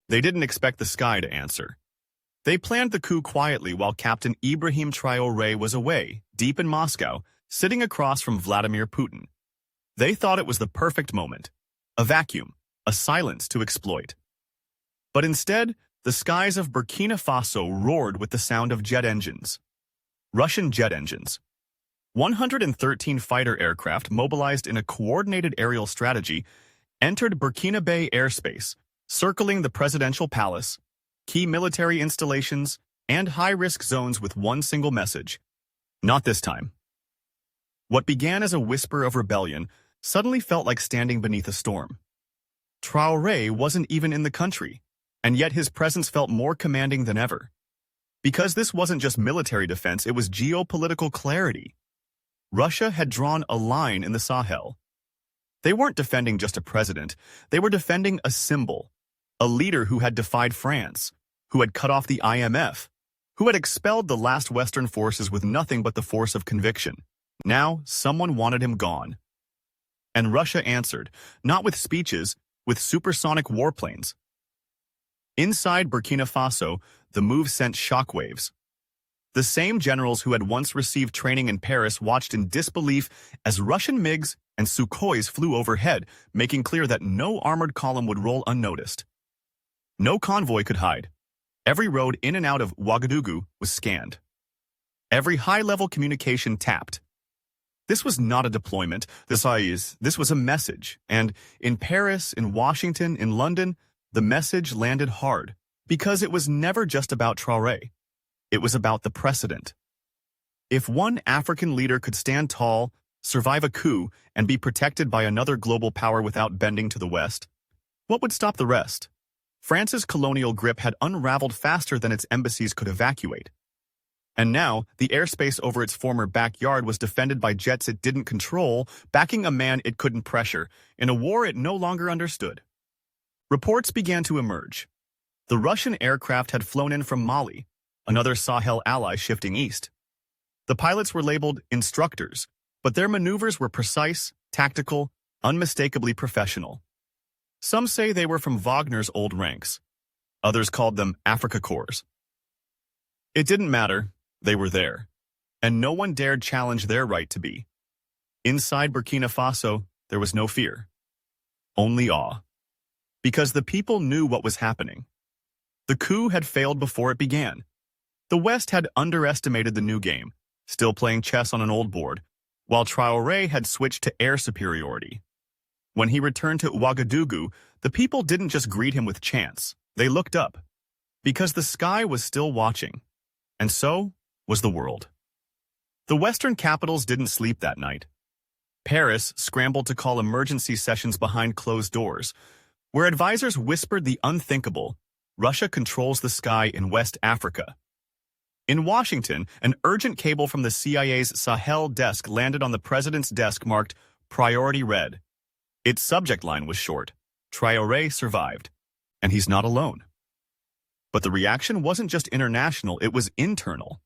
They didn't expect the sky to answer. They planned the coup quietly while Captain Ibrahim Traoré was away, deep in Moscow, sitting across from Vladimir Putin. They thought it was the perfect moment. A vacuum, a silence to exploit. But instead, the skies of Burkina Faso roared with the sound of jet engines. Russian jet engines. 113 fighter aircraft mobilized in a coordinated aerial strategy entered Burkina Bay airspace, circling the presidential palace, key military installations, and high-risk zones with one single message. Not this time. What began as a whisper of rebellion suddenly felt like standing beneath a storm. Traoré wasn't even in the country, and yet his presence felt more commanding than ever. Because this wasn't just military defense, it was geopolitical clarity. Russia had drawn a line in the Sahel. They weren't defending just a president, they were defending a symbol, a leader who had defied France, who had cut off the IMF, who had expelled the last Western forces with nothing but the force of conviction. Now, someone wanted him gone. And Russia answered, not with speeches, with supersonic warplanes. Inside Burkina Faso, the move sent shockwaves. The same generals who had once received training in Paris watched in disbelief as Russian MiGs and Sukhois flew overhead, making clear that no armored column would roll unnoticed. No convoy could hide. Every road in and out of Ouagadougou was scanned. Every high-level communication tapped. This was not a deployment, this was a message, and in Paris, in Washington, in London, the message landed hard, because it was never just about Traoré. It was about the precedent. If one African leader could stand tall, survive a coup, and be protected by another global power without bending to the West, what would stop the rest? France's colonial grip had unraveled faster than its embassies could evacuate. And now, the airspace over its former backyard was defended by jets it didn't control, backing a man it couldn't pressure, in a war it no longer understood. Reports began to emerge. The Russian aircraft had flown in from Mali, another Sahel ally shifting east. The pilots were labeled instructors, but their maneuvers were precise, tactical, unmistakably professional. Some say they were from Wagner's old ranks. Others called them Afrika Corps. It didn't matter. They were there, and no one dared challenge their right to be. Inside Burkina Faso, there was no fear, only awe, because the people knew what was happening. The coup had failed before it began. The West had underestimated the new game, still playing chess on an old board, while Traoré had switched to air superiority. When he returned to Ouagadougou, the people didn't just greet him with chants, they looked up, because the sky was still watching, and so was the world. The Western capitals didn't sleep that night. Paris scrambled to call emergency sessions behind closed doors, where advisors whispered the unthinkable: Russia controls the sky in West Africa. In Washington, an urgent cable from the CIA's Sahel desk landed on the president's desk marked Priority Red. Its subject line was short: Traoré survived, and he's not alone. But the reaction wasn't just international, it was internal.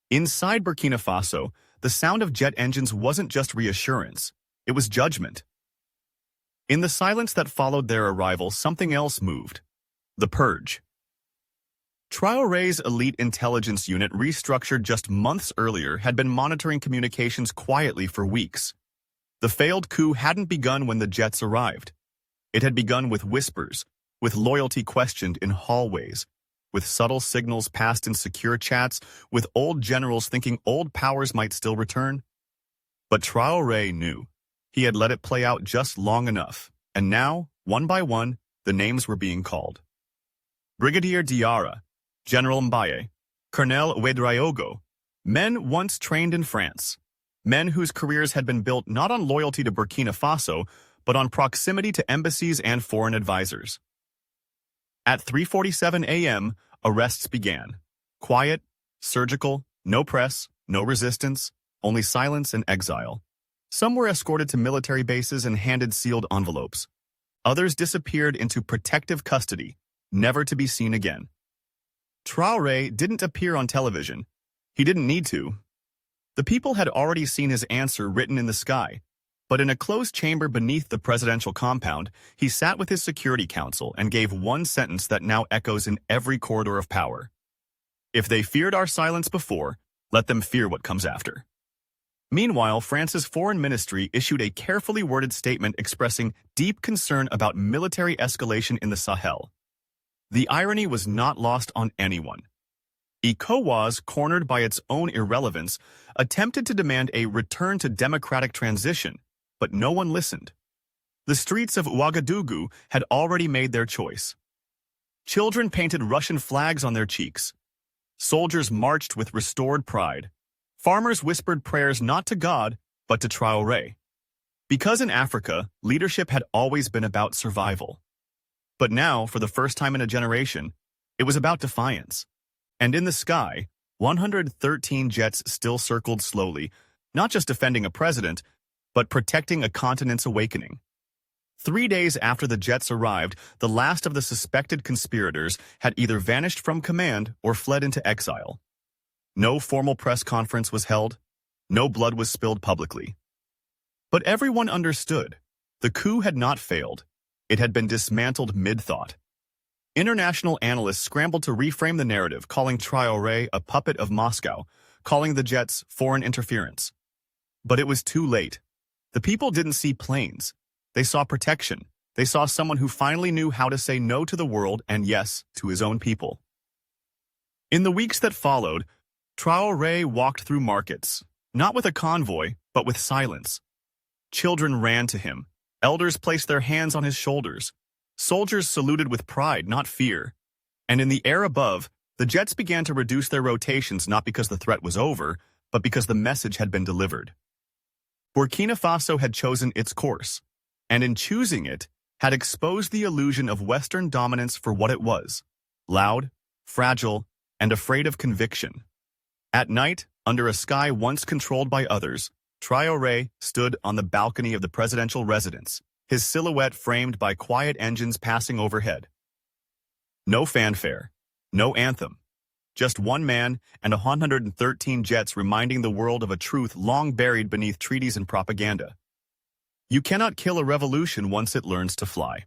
Inside Burkina Faso, the sound of jet engines wasn't just reassurance, it was judgment. In the silence that followed their arrival, something else moved: the purge. Traoré's elite intelligence unit, restructured just months earlier, had been monitoring communications quietly for weeks. The failed coup hadn't begun when the jets arrived. It had begun with whispers, with loyalty questioned in hallways, with subtle signals passed in secure chats, with old generals thinking old powers might still return. But Traoré knew. He had let it play out just long enough, and now, one by one, the names were being called. Brigadier Diarra, General Mbaye, Colonel Ouedraogo, men once trained in France, men whose careers had been built not on loyalty to Burkina Faso, but on proximity to embassies and foreign advisors. At 3:47 a.m., arrests began. Quiet, surgical, no press, no resistance, only silence and exile. Some were escorted to military bases and handed sealed envelopes. Others disappeared into protective custody, never to be seen again. Traoré didn't appear on television. He didn't need to. The people had already seen his answer written in the sky: But in a closed chamber beneath the presidential compound, he sat with his Security Council and gave one sentence that now echoes in every corridor of power. If they feared our silence before, let them fear what comes after. Meanwhile, France's foreign ministry issued a carefully worded statement expressing deep concern about military escalation in the Sahel. The irony was not lost on anyone. ECOWAS, cornered by its own irrelevance, attempted to demand a return to democratic transition, but no one listened. The streets of Ouagadougou had already made their choice. Children painted Russian flags on their cheeks. Soldiers marched with restored pride. Farmers whispered prayers not to God, but to Traoré. Because in Africa, leadership had always been about survival. But now, for the first time in a generation, it was about defiance. And in the sky, 113 jets still circled slowly, not just defending a president, but protecting a continent's awakening. 3 days after the jets arrived, the last of the suspected conspirators had either vanished from command or fled into exile. No formal press conference was held. No blood was spilled publicly. But everyone understood. The coup had not failed. It had been dismantled mid-thought. International analysts scrambled to reframe the narrative, calling Traoré a puppet of Moscow, calling the jets foreign interference. But it was too late. The people didn't see planes. They saw protection. They saw someone who finally knew how to say no to the world and yes to his own people. In the weeks that followed, Traoré walked through markets, not with a convoy, but with silence. Children ran to him. Elders placed their hands on his shoulders. Soldiers saluted with pride, not fear. And in the air above, the jets began to reduce their rotations not because the threat was over, but because the message had been delivered. Burkina Faso had chosen its course, and in choosing it, had exposed the illusion of Western dominance for what it was: loud, fragile, and afraid of conviction. At night, under a sky once controlled by others, Traoré stood on the balcony of the presidential residence, his silhouette framed by quiet engines passing overhead. No fanfare, no anthem, just one man and 113 jets reminding the world of a truth long buried beneath treaties and propaganda. You cannot kill a revolution once it learns to fly.